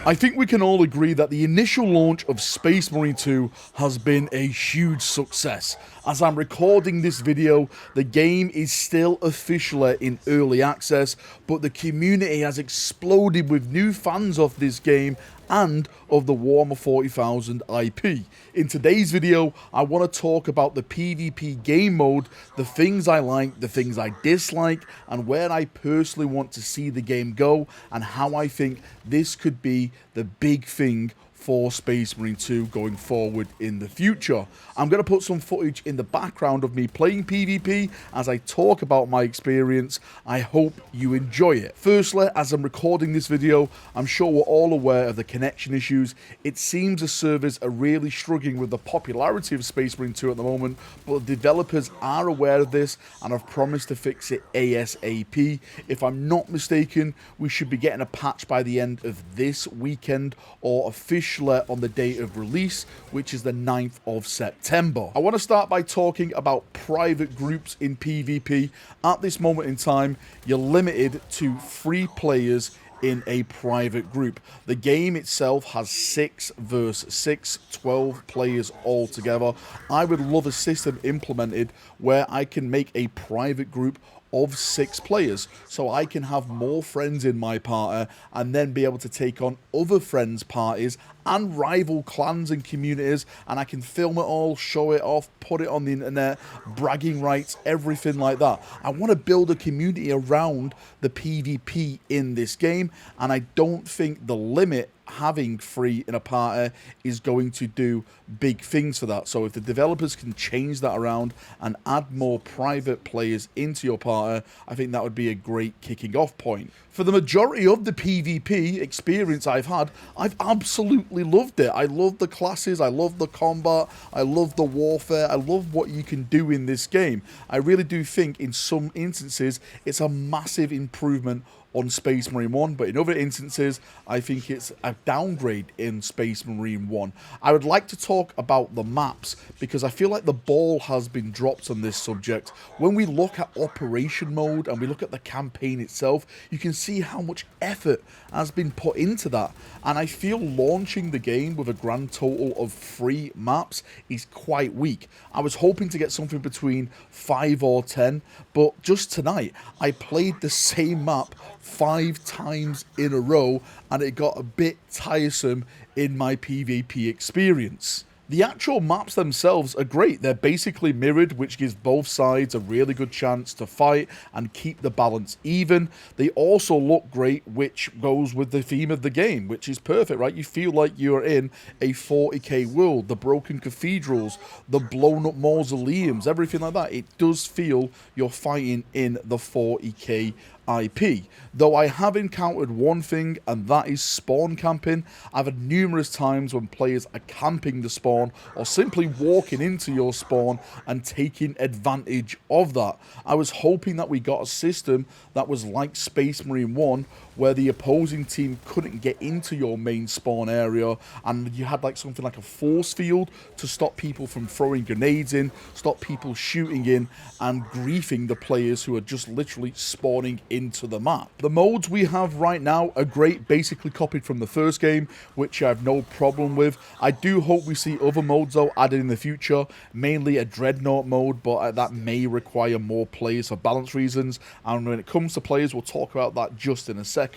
I think we can all agree that the initial launch of Space Marine 2 has been a huge success. As I'm recording this video, the game is still officially in early access, but the community has exploded with new fans of this game and of the Warhammer 40,000 IP. In today's video, I want to talk about the PvP game mode, the things I like, the things I dislike, and where I personally want to see the game go, and how I think this could be the big thing for Space Marine 2 going forward in the future. I'm going to put some footage in the background of me playing PvP as I talk about my experience. I hope you enjoy it. Firstly, as I'm recording this video, I'm sure we're all aware of the connection issues. It seems the servers are really struggling with the popularity of Space Marine 2 at the moment, but the developers are aware of this and have promised to fix it ASAP. If I'm not mistaken, we should be getting a patch by the end of this weekend, or officially on the date of release, which is the 9th of September. I want to start by talking about private groups in PvP. At this moment in time, you're limited to 3 players in a private group. The game itself has 6 versus 6, 12 players altogether. I would love a system implemented where I can make a private group of 6 players, so I can have more friends in my party and then be able to take on other friends' parties and rival clans and communities, and I can film it all, show it off, put it on the internet, bragging rights, everything like that. I want to build a community around the PvP in this game, and I don't think the limit having 3 in a party is going to do big things for that. So if the developers can change that around and add more private players into your party, I think that would be a great kicking off point. For the majority of the PvP experience I've had, I've absolutely loved it. I love the classes, I love the combat, I love the warfare, I love what you can do in this game. I really do think in some instances it's a massive improvement on Space Marine 1, but in other instances, I think it's a downgrade in Space Marine 1. I would like to talk about the maps, because I feel like the ball has been dropped on this subject. When we look at operation mode and we look at the campaign itself, you can see how much effort has been put into that, and I feel launching the game with a grand total of 3 maps is quite weak. I was hoping to get something between 5 or 10, but just tonight, I played the same map 5 times in a row, and it got a bit tiresome in my PvP experience. The actual maps themselves are great. They're basically mirrored, which gives both sides a really good chance to fight and keep the balance even. They also look great, which goes with the theme of the game, which is perfect, right? You feel like you're in a 40k world. The broken cathedrals, the blown up mausoleums, everything like that. It does feel you're fighting in the 40k IP. Though I have encountered one thing, and that is spawn camping. I've had numerous times when players are camping the spawn or simply walking into your spawn and taking advantage of that. I was hoping that we got a system that was like Space Marine 1, where the opposing team couldn't get into your main spawn area, and you had like something like a force field to stop people from throwing grenades in, stop people shooting in and griefing the players who are just literally spawning into the map. The modes we have right now are great, basically copied from the first game, which I have no problem with. I do hope we see other modes though added in the future, mainly a dreadnought mode, but that may require more players for balance reasons, and when it comes to players, we'll talk about that just in a second.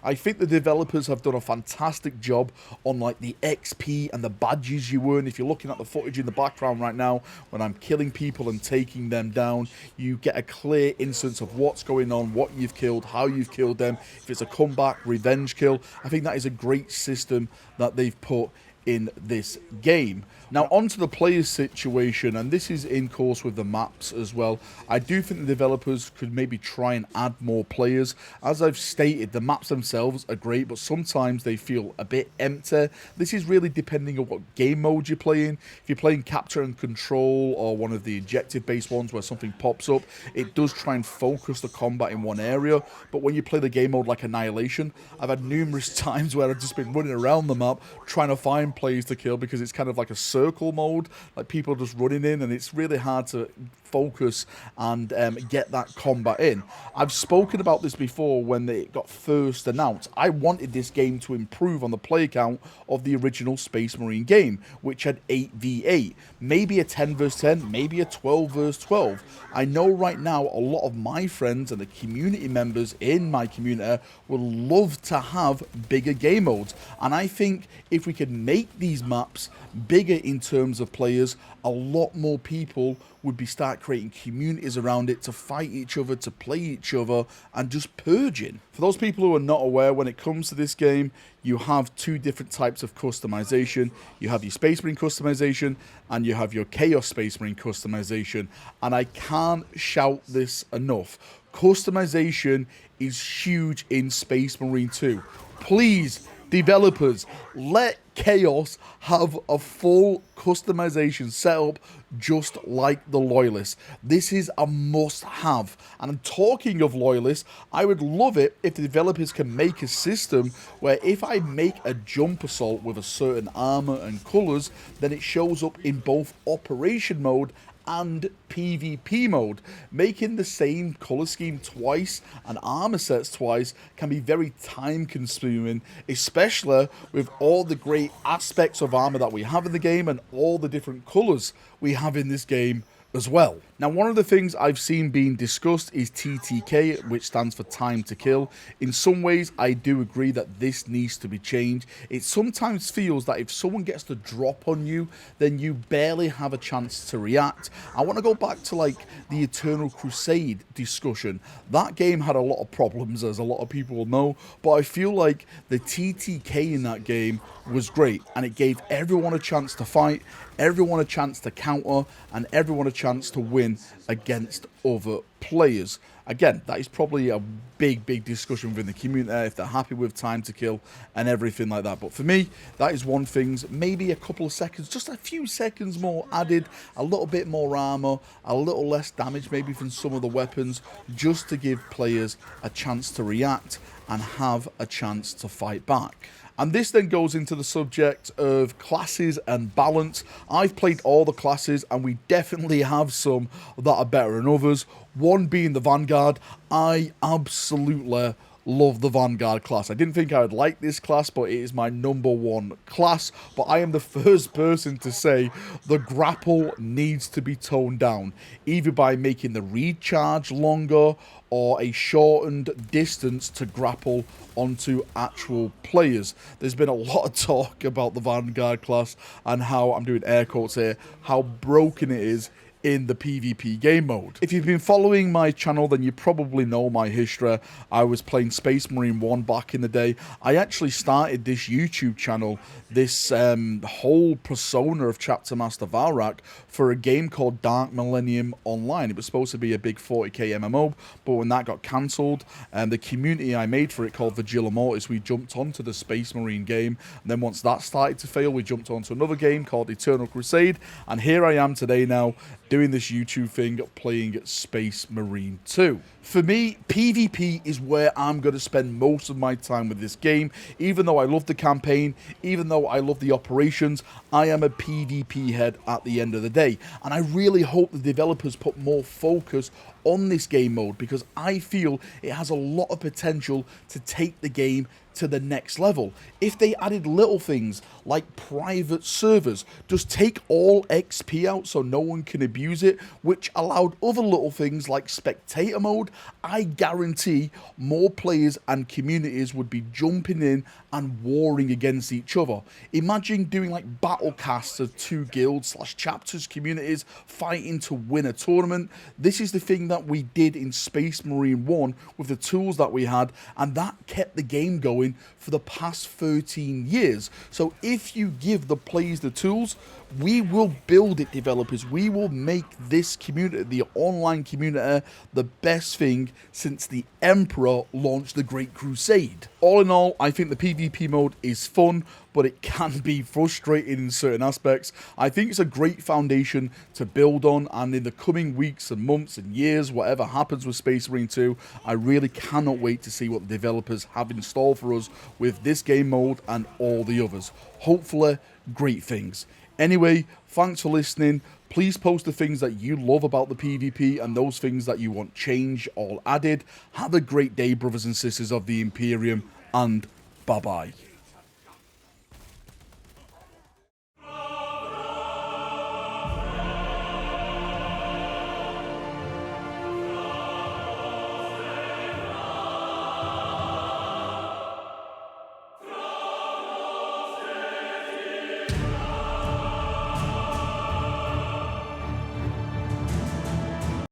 I think the developers have done a fantastic job on like the XP and the badges you earn. If you're looking at the footage in the background right now, when I'm killing people and taking them down, you get a clear instance of what's going on, what you've killed, how you've killed them, if it's a comeback, revenge kill. I think that is a great system that they've put in this game. Now onto the players situation, and this is in course with the maps as well. I do think the developers could maybe try and add more players. As I've stated, the maps themselves are great, but sometimes they feel a bit empty. This is really depending on what game mode you're playing. If you're playing capture and control or one of the objective based ones where something pops up, it does try and focus the combat in one area. But when you play the game mode like Annihilation, I've had numerous times where I've just been running around the map trying to find players to kill, because it's kind of like a circle mode, like people just running in, and it's really hard to focus and get that combat in. I've spoken about this before when it got first announced. I wanted this game to improve on the play count of the original Space Marine game, which had 8v8, maybe a 10 vs 10, maybe a 12 vs 12. I know right now a lot of my friends and the community members in my community will love to have bigger game modes, and I think if we can make these maps bigger in terms of players, a lot more people would start creating communities around it to fight each other, to play each other, and just purging. For those people who are not aware, when it comes to this game, you have two different types of customization. You have your Space Marine customization, and you have your Chaos Space Marine customization, and I can't shout this enough. Customization is huge in Space Marine 2. Please, developers, let Chaos have a full customization setup just like the Loyalists. This is a must-have. And talking of Loyalists, I would love it if the developers can make a system where if I make a jump assault with a certain armor and colors, then it shows up in both operation mode and PvP mode. Making the same color scheme twice and armor sets twice can be very time consuming, especially with all the great aspects of armor that we have in the game and all the different colors we have in this game as well. Now, one of the things I've seen being discussed is TTK, which stands for time to kill. In some ways, I do agree that this needs to be changed. It sometimes feels that if someone gets the drop on you, then you barely have a chance to react. I want to go back to like the Eternal Crusade discussion. That game had a lot of problems, as a lot of people will know, but I feel like the TTK in that game was great, and it gave everyone a chance to fight, everyone a chance to counter, and everyone a chance to win against other players. Again, that is probably a big discussion within the community if they're happy with time to kill and everything like that. But for me, that is one thing. Maybe a couple of seconds, just a few seconds more added, a little bit more armor, a little less damage maybe from some of the weapons, just to give players a chance to react and have a chance to fight back. And this then goes into the subject of classes and balance. I've played all the classes, and we definitely have some that are better than others. One being the Vanguard. I absolutely love the Vanguard class. I didn't think I would like this class, but it is my #1 class. But I am the first person to say the grapple needs to be toned down, either by making the recharge longer or a shortened distance to grapple onto actual players. There's been a lot of talk about the Vanguard class and how, I'm doing air quotes here, how broken it is in the PvP game mode. If you've been following my channel, then you probably know my history. I was playing Space Marine 1 back in the day. I actually started this YouTube channel, this whole persona of Chapter Master Valrak, for a game called Dark Millennium Online. It was supposed to be a big 40k MMO, but when that got cancelled, the community I made for it called Vigila Mortis, we jumped onto the Space Marine game, and then once that started to fail, we jumped onto another game called Eternal Crusade, and here I am today now, doing this YouTube thing, playing Space Marine 2. For me, PvP is where I'm going to spend most of my time with this game. Even though I love the campaign, even though I love the operations, I am a PvP head at the end of the day. And I really hope the developers put more focus on this game mode, because I feel it has a lot of potential to take the game to the next level. If they added little things like private servers, just take all XP out so no one can abuse it, which allowed other little things like spectator mode, I guarantee more players and communities would be jumping in and warring against each other. Imagine doing like battle casts of two guilds / chapters communities fighting to win a tournament. This is the thing that we did in Space Marine 1 with the tools that we had, and that kept the game going for the past 13 years. So if you give the players the tools, we will build it, developers. We will make this community, the online community, the best thing since the Emperor launched the Great Crusade. All in all, I think the PvP mode is fun, but it can be frustrating in certain aspects. I think it's a great foundation to build on, and in the coming weeks and months and years, whatever happens with Space Marine 2, I really cannot wait to see what the developers have in store for us with this game mode and all the others. Hopefully, great things. Anyway, thanks for listening. Please post the things that you love about the PvP and those things that you want changed or added. Have a great day, brothers and sisters of the Imperium, and bye-bye.